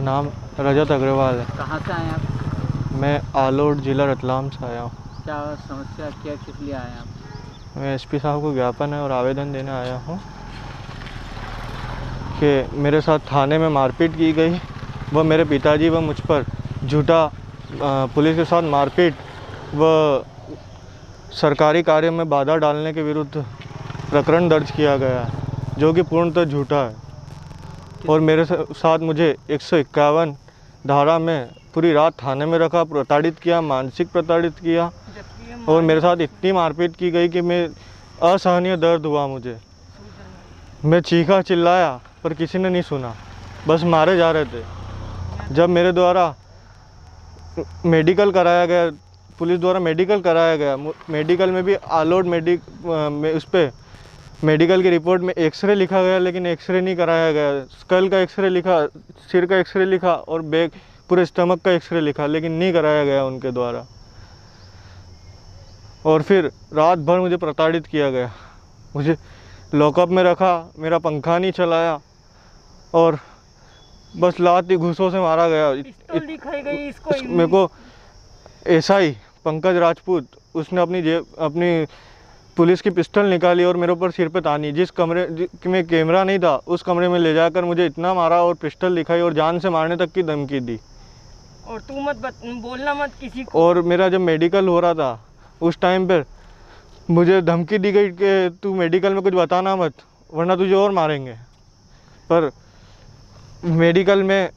नाम रजत अग्रवाल है। कहाँ से आए आप? मैं आलोट जिला रतलाम से आया हूँ। क्या समस्या, क्या किस लिए आए आप? मैं एसपी साहब को ज्ञापन है और आवेदन देने आया हूँ कि मेरे साथ थाने में मारपीट की गई। वह मेरे पिताजी व मुझ पर झूठा पुलिस के साथ मारपीट व सरकारी कार्य में बाधा डालने के विरुद्ध प्रकरण दर्ज किया गया है, जो कि पूर्णतः झूठा है। और मेरे साथ मुझे 151 धारा में पूरी रात थाने में रखा, प्रताड़ित किया, मानसिक प्रताड़ित किया और मेरे साथ इतनी मारपीट की गई कि मैं असहनीय दर्द हुआ मुझे। मैं चीखा चिल्लाया पर किसी ने नहीं सुना, बस मारे जा रहे थे। जब मेरे द्वारा मेडिकल कराया गया, पुलिस द्वारा मेडिकल कराया गया, मेडिकल में भी आलोट उस पर मेडिकल की रिपोर्ट में एक्सरे लिखा गया, लेकिन एक्सरे नहीं कराया गया। स्कल का एक्सरे लिखा, सिर का एक्सरे लिखा और बैक पूरे स्टमक का एक्सरे लिखा, लेकिन नहीं कराया गया उनके द्वारा। और फिर रात भर मुझे प्रताड़ित किया गया, मुझे लॉकअप में रखा, मेरा पंखा नहीं चलाया और बस लात घूसों से मारा गया। दिखाई गई इसको मेरे को एसआई पंकज राजपूत, उसने अपनी पुलिस की पिस्टल निकाली और मेरे ऊपर सिर पे तानी। जिस कमरे में कैमरा नहीं था उस कमरे में ले जाकर मुझे इतना मारा और पिस्टल दिखाई और जान से मारने तक की धमकी दी। और तू बोलना मत किसी को। और मेरा जब मेडिकल हो रहा था उस टाइम पर मुझे धमकी दी गई कि तू मेडिकल में कुछ बताना मत वरना तुझे और मारेंगे। पर मेडिकल में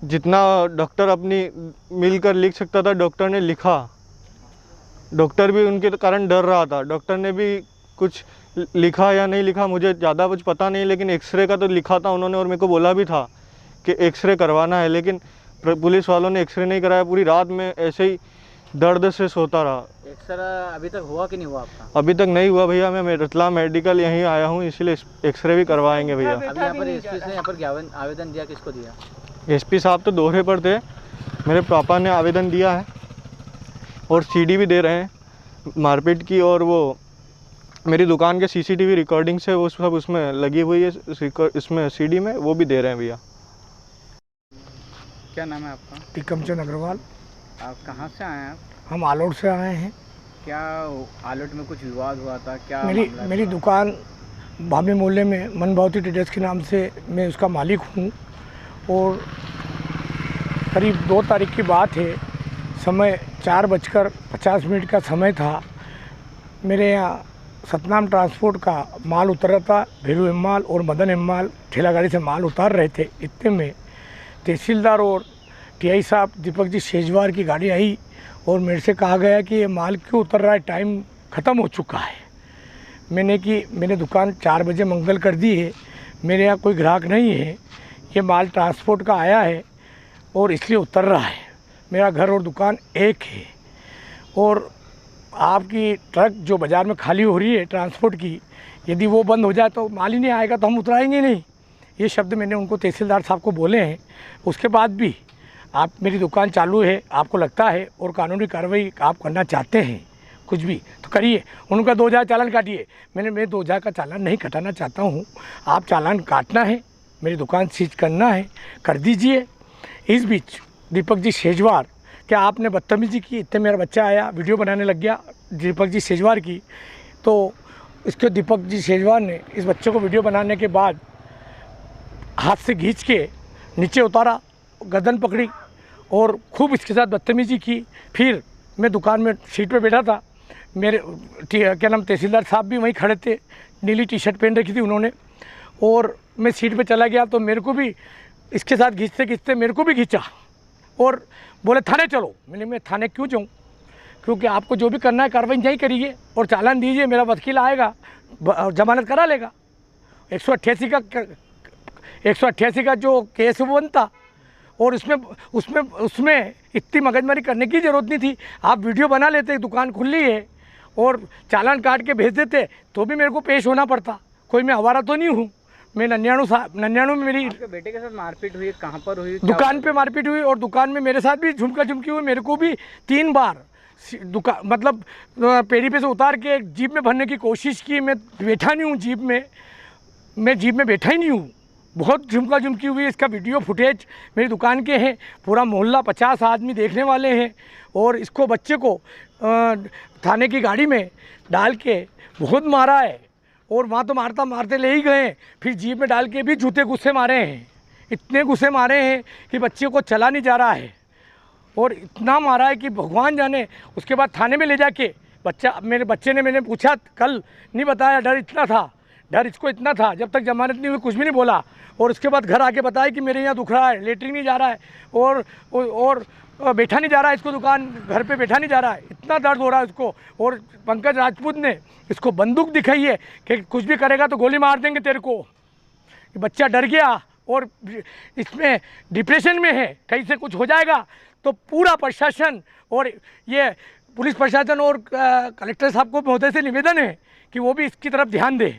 जितना डॉक्टर अपनी मिलकर लिख सकता था डॉक्टर ने लिखा। डॉक्टर भी उनके कारण डर रहा था। डॉक्टर ने भी कुछ लिखा या नहीं लिखा मुझे ज़्यादा कुछ पता नहीं, लेकिन एक्सरे का तो लिखा था उन्होंने और मेरे को बोला भी था कि एक्सरे करवाना है, लेकिन पुलिस वालों ने एक्सरे नहीं कराया। पूरी रात में ऐसे ही दर्द से सोता रहा। एक्सरे अभी तक हुआ कि नहीं हुआ आपका? अभी तक नहीं हुआ भैया। मैं रतलाम मेडिकल यहीं आया हूँ, इसलिए एक्सरे भी करवाएंगे भैया। अभी यहाँ पर एसपी से यहाँ पर आवेदन दिया, किसको दिया? एसपी साहब तो दौरे पर थे, मेरे पापा ने आवेदन दिया है और सीडी भी दे रहे हैं मारपीट की। और वो मेरी दुकान के सीसीटीवी रिकॉर्डिंग से वो सब उसमें लगी हुई है, इसमें सीडी में वो भी दे रहे हैं भैया। क्या नाम है आपका? टिकमचंद अग्रवाल। आप कहाँ से आए हैं आप? हम आलोट से आए हैं। क्या आलोट में कुछ विवाद हुआ था क्या? मेरी दुकान भाभी मोहल्ले में मनभावती ट्रेडर्स के नाम से मैं उसका मालिक हूँ और करीब 2 तारीख की बात है, समय 4:50 का समय था। मेरे यहाँ सतनाम ट्रांसपोर्ट का माल उतर रहा था, भेरू इम्माल और मदन इम्माल ठेला गाड़ी से माल उतार रहे थे। इतने में तहसीलदार और टीआई साहब दीपक जी शेजवार की गाड़ी आई और मेरे से कहा गया कि ये माल क्यों उतर रहा है, टाइम ख़त्म हो चुका है। मैंने दुकान 4 बजे मंगल कर दी है, मेरे यहाँ कोई ग्राहक नहीं है, ये माल ट्रांसपोर्ट का आया है और इसलिए उतर रहा है। मेरा घर और दुकान एक है और आपकी ट्रक जो बाज़ार में खाली हो रही है ट्रांसपोर्ट की, यदि वो बंद हो जाए तो माल ही नहीं आएगा तो हम उतराएंगे नहीं। ये शब्द मैंने उनको तहसीलदार साहब को बोले हैं। उसके बाद भी आप मेरी दुकान चालू है, आपको लगता है और कानूनी कार्रवाई आप करना चाहते हैं कुछ भी तो करिए। उनका 2000 चालान काटिए। मैं 2000 का चालान नहीं कटाना चाहता हूँ। आप चालान काटना है, मेरी दुकान सीज करना है, कर दीजिए। इस बीच दीपक जी शेजवार, क्या आपने बदतमीजी की? इतने मेरा बच्चा आया वीडियो बनाने लग गया दीपक जी शेजवार की, तो इसके दीपक जी शेजवार ने इस बच्चे को वीडियो बनाने के बाद हाथ से खींच के नीचे उतारा, गर्दन पकड़ी और खूब इसके साथ बदतमीजी की। फिर मैं दुकान में सीट पे बैठा था, मेरे क्या नाम तहसीलदार साहब भी वहीं खड़े थे, नीली टी शर्ट पहन रखी थी उन्होंने, और मैं सीट पे चला गया तो मेरे को भी इसके साथ खींचते खींचते मेरे को भी खींचा और बोले थाने चलो। मैं थाने क्यों जाऊँ? क्योंकि आपको जो भी करना है कार्रवाई यहीं करिए और चालान दीजिए, मेरा वकील आएगा जमानत करा लेगा। 188 का जो केस वो बनता और उसमें इतनी मगजमारी करने की ज़रूरत नहीं थी। आप वीडियो बना लेते, दुकान खुली है और चालान काट के भेज देते तो भी मेरे को पेश होना पड़ता। कोई मैं आवारा तो नहीं हूँ। मैं 99 में मेरी आपके बेटे के साथ मारपीट हुई, कहाँ पर हुई? दुकान पे मारपीट हुई और दुकान में मेरे साथ भी झुमका झुमकी हुई। मेरे को भी 3 बार दुकान मतलब पेड़ी पे से उतार के जीप में भरने की कोशिश की। मैं बैठा नहीं हूँ जीप में, मैं जीप में बैठा ही नहीं हूँ। बहुत झुमका झुमकी हुई। इसका वीडियो फुटेज मेरी दुकान के हैं, पूरा मोहल्ला 50 आदमी देखने वाले हैं। और इसको बच्चे को थाने की गाड़ी में डाल के बहुत मारा है, और वहाँ तो मारता मारते ले ही गए, फिर जीप में डाल के भी जूते गुस्से मारे हैं। इतने गुस्से मारे हैं कि बच्चे को चला नहीं जा रहा है, और इतना मारा है कि भगवान जाने। उसके बाद थाने में ले जाके मेरे बच्चे ने, मैंने पूछा कल, नहीं बताया, डर इतना था, डर इसको इतना था, जब तक जमानत नहीं हुई कुछ भी नहीं बोला। और उसके बाद घर आके बताया कि मेरे यहाँ दुख रहा है, लेटरिन नहीं जा रहा है, और बैठा नहीं जा रहा है, इसको दुकान घर पे बैठा नहीं जा रहा है, इतना दर्द हो रहा है उसको। और पंकज राजपूत ने इसको बंदूक दिखाई है कि कुछ भी करेगा तो गोली मार देंगे तेरे को। बच्चा डर गया और इसमें डिप्रेशन में है, कहीं से कुछ हो जाएगा। तो पूरा प्रशासन और ये पुलिस प्रशासन और कलेक्टर साहब को महोदय से निवेदन है कि वो भी इसकी तरफ ध्यान दे।